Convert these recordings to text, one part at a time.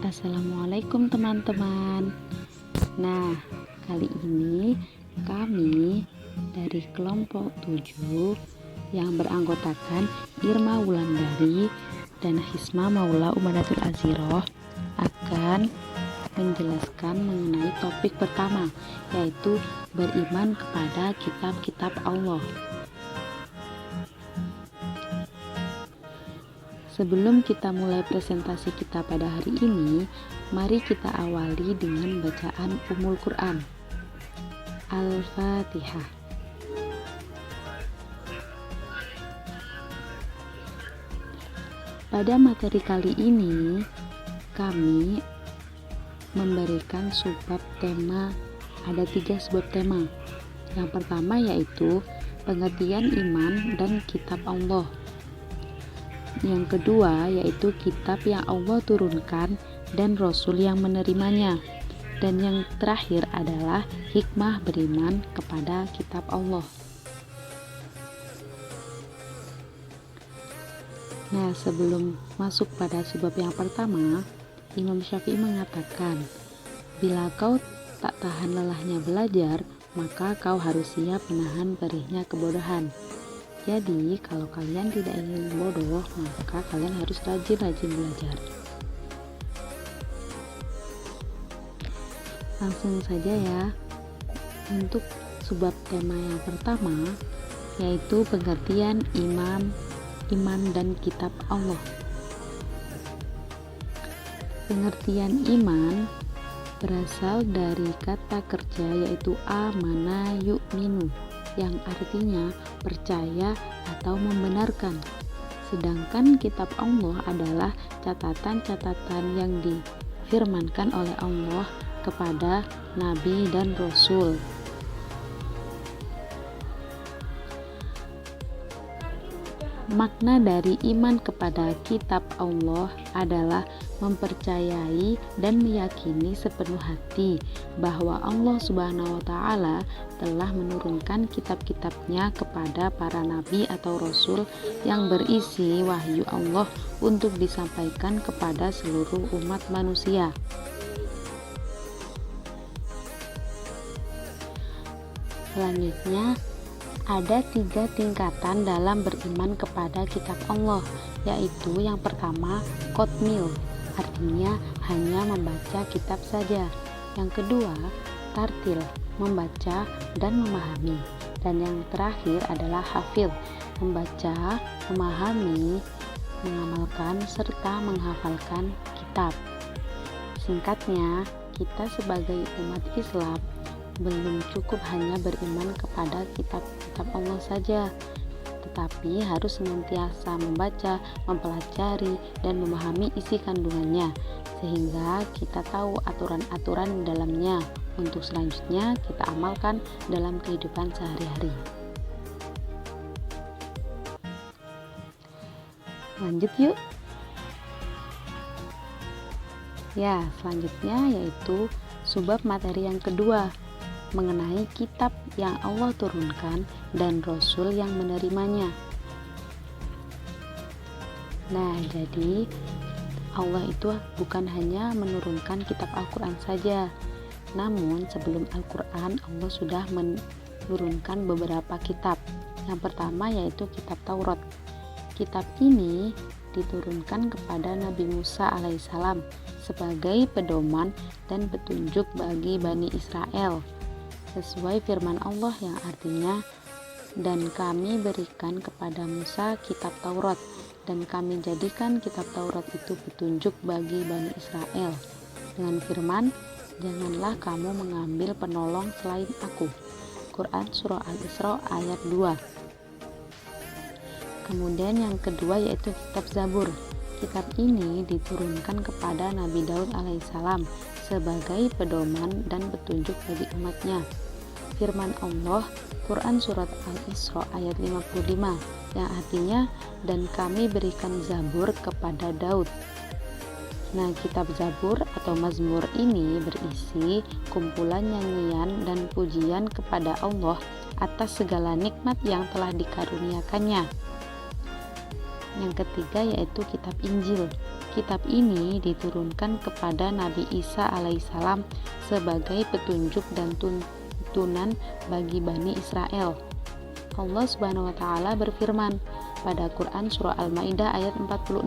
Assalamualaikum teman-teman. Nah, kali ini kami dari kelompok 7 yang beranggotakan Irma Wulandari dan Hisma Maula Umadatul Aziroh akan menjelaskan mengenai topik pertama, yaitu beriman kepada kitab-kitab Allah. Sebelum kita mulai presentasi kita pada hari ini, mari kita awali dengan bacaan Ummul Quran. Al-Fatihah. Pada materi kali ini, kami memberikan subbab tema, ada 3 subbab tema. Yang pertama yaitu pengertian iman dan kitab Allah. Yang kedua yaitu kitab yang Allah turunkan dan Rasul yang menerimanya. Dan yang terakhir adalah hikmah beriman kepada kitab Allah. Nah, sebelum masuk pada sebab yang pertama, Imam Syafi'i mengatakan, bila kau tak tahan lelahnya belajar, maka kau harus siap menahan perihnya kebodohan. Jadi, kalau kalian tidak ingin bodoh, maka kalian harus rajin-rajin belajar. Langsung saja ya. Untuk subbab tema yang pertama, yaitu pengertian iman dan kitab Allah. Pengertian iman berasal dari kata kerja yaitu amana yu'minu, yang artinya percaya atau membenarkan. Sedangkan kitab Allah adalah catatan-catatan yang difirmankan oleh Allah kepada Nabi dan Rasul. Makna dari iman kepada kitab Allah adalah mempercayai dan meyakini sepenuh hati bahwa Allah Subhanahu wa Ta'ala telah menurunkan kitab-kitabnya kepada para nabi atau rasul yang berisi wahyu Allah untuk disampaikan kepada seluruh umat manusia. Selanjutnya, ada 3 tingkatan dalam beriman kepada kitab Allah, yaitu yang pertama qotmil, artinya hanya membaca kitab saja. Yang kedua tartil, membaca dan memahami. Dan yang terakhir adalah hafil, membaca, memahami, mengamalkan, serta menghafalkan kitab. Singkatnya, kita sebagai umat Islam belum cukup hanya beriman kepada kitab-kitab Allah saja, tetapi harus senantiasa membaca, mempelajari, dan memahami isi kandungannya, sehingga kita tahu aturan-aturan di dalamnya untuk selanjutnya kita amalkan dalam kehidupan sehari-hari. Lanjut yuk. Ya, selanjutnya yaitu subbab materi yang kedua, mengenai kitab yang Allah turunkan dan Rasul yang menerimanya. Nah, jadi Allah itu bukan hanya menurunkan kitab Al-Quran saja, namun sebelum Al-Quran Allah sudah menurunkan beberapa kitab. Yang pertama yaitu kitab Taurat. Kitab ini diturunkan kepada Nabi Musa alaihissalam sebagai pedoman dan petunjuk bagi Bani Israel, sesuai firman Allah yang artinya, dan kami berikan kepada Musa kitab Taurat, dan kami jadikan kitab Taurat itu petunjuk bagi Bani Israel dengan firman, janganlah kamu mengambil penolong selain aku. Quran Surah Al-Isra ayat 2. Kemudian yang kedua yaitu kitab Zabur. Kitab ini diturunkan kepada Nabi Daud alaihissalam sebagai pedoman dan petunjuk bagi umatnya. Firman Allah, Quran Surat Al-Isra ayat 55, yang artinya, dan kami berikan Zabur kepada Daud. Nah, kitab Zabur atau Mazmur ini berisi kumpulan nyanyian dan pujian kepada Allah atas segala nikmat yang telah dikaruniakannya. Yang ketiga yaitu kitab Injil. Kitab ini diturunkan kepada Nabi Isa alaihissalam sebagai petunjuk dan tuntunan bagi Bani Israel. Allah Subhanahu wa taala berfirman pada Quran surah Al-Maidah ayat 46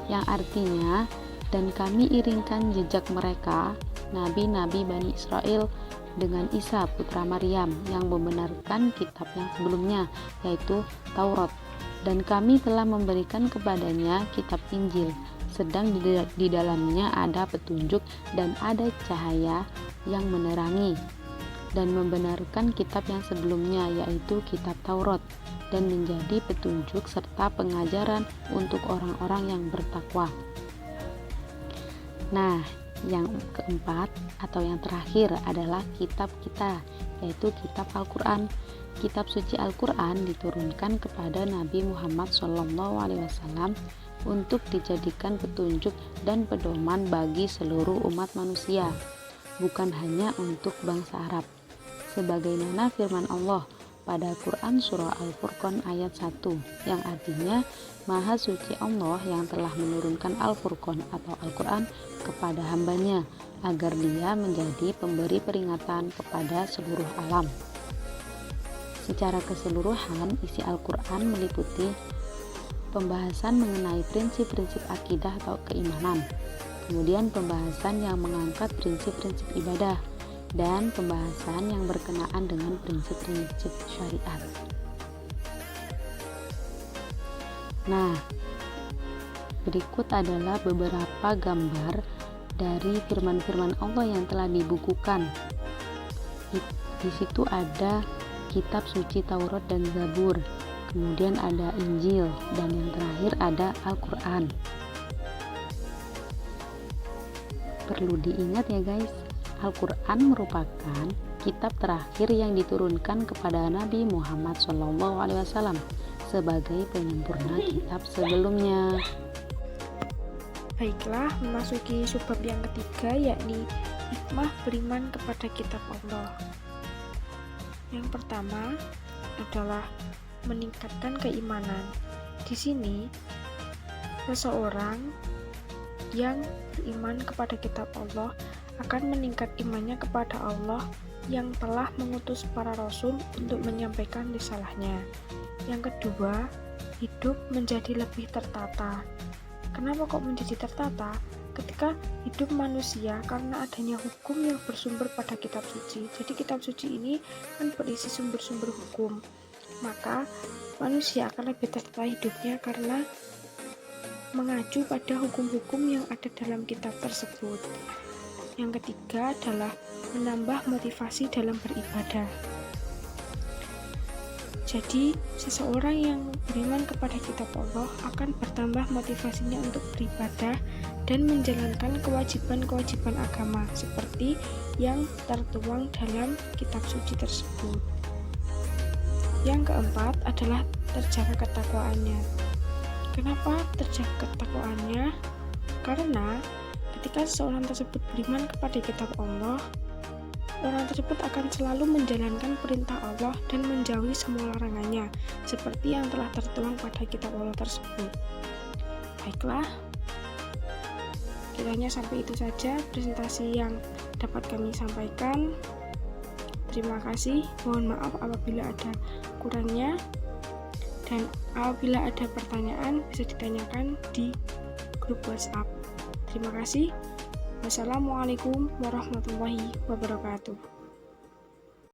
yang artinya, dan kami iringkan jejak mereka nabi-nabi Bani Israel dengan Isa putra Maryam yang membenarkan kitab yang sebelumnya, yaitu Taurat, dan kami telah memberikan kepadanya kitab Injil, sedang di dalamnya ada petunjuk dan ada cahaya yang menerangi, dan membenarkan kitab yang sebelumnya, yaitu kitab Taurat, dan menjadi petunjuk serta pengajaran untuk orang-orang yang bertakwa. Nah, yang keempat atau yang terakhir adalah kitab kita, yaitu kitab Al-Quran. Kitab suci Al-Quran diturunkan kepada Nabi Muhammad SAW untuk dijadikan petunjuk dan pedoman bagi seluruh umat manusia, bukan hanya untuk bangsa Arab. Sebagaimana firman Allah pada Quran surah Al-Furqan ayat 1 yang artinya, Maha suci Allah yang telah menurunkan Al-Furqan atau Al-Quran kepada hambanya agar dia menjadi pemberi peringatan kepada seluruh alam. Secara keseluruhan, isi Al-Quran meliputi pembahasan mengenai prinsip-prinsip akidah atau keimanan, kemudian pembahasan yang mengangkat prinsip-prinsip ibadah, dan pembahasan yang berkenaan dengan prinsip-prinsip syariat. Nah, berikut adalah beberapa gambar dari firman-firman Allah yang telah dibukukan. Di situ ada kitab suci Taurat dan Zabur, kemudian ada Injil, dan yang terakhir ada Al-Quran. Perlu diingat ya guys, Al-Quran merupakan kitab terakhir yang diturunkan kepada Nabi Muhammad SAW sebagai penyempurna kitab sebelumnya. Baiklah, memasuki subbab yang ketiga, yakni hikmah beriman kepada kitab Allah. Yang pertama adalah meningkatkan keimanan. Di sini, seseorang yang beriman kepada kitab Allah akan meningkat imannya kepada Allah yang telah mengutus para rasul untuk menyampaikan risalahnya. Yang kedua, hidup menjadi lebih tertata. Kenapa kok menjadi tertata? Ketika hidup manusia karena adanya hukum yang bersumber pada kitab suci. Jadi kitab suci ini kan berisi sumber-sumber hukum. Maka manusia akan lebih tertata hidupnya karena mengacu pada hukum-hukum yang ada dalam kitab tersebut. Yang ketiga adalah menambah motivasi dalam beribadah. Jadi, seseorang yang beriman kepada kitab Allah akan bertambah motivasinya untuk beribadah dan menjalankan kewajiban-kewajiban agama seperti yang tertuang dalam kitab suci tersebut. Yang keempat adalah terjaga ketakwaannya. Kenapa terjaga ketakwaannya? Karena ketika seseorang tersebut beriman kepada kitab Allah, orang tersebut akan selalu menjalankan perintah Allah dan menjauhi semua larangannya, seperti yang telah tertuang pada kitab Allah tersebut. Baiklah, kiranya sampai itu saja presentasi yang dapat kami sampaikan. Terima kasih, mohon maaf apabila ada kurangnya, dan apabila ada pertanyaan bisa ditanyakan di grup WhatsApp. Terima kasih. Wassalamualaikum warahmatullahi wabarakatuh.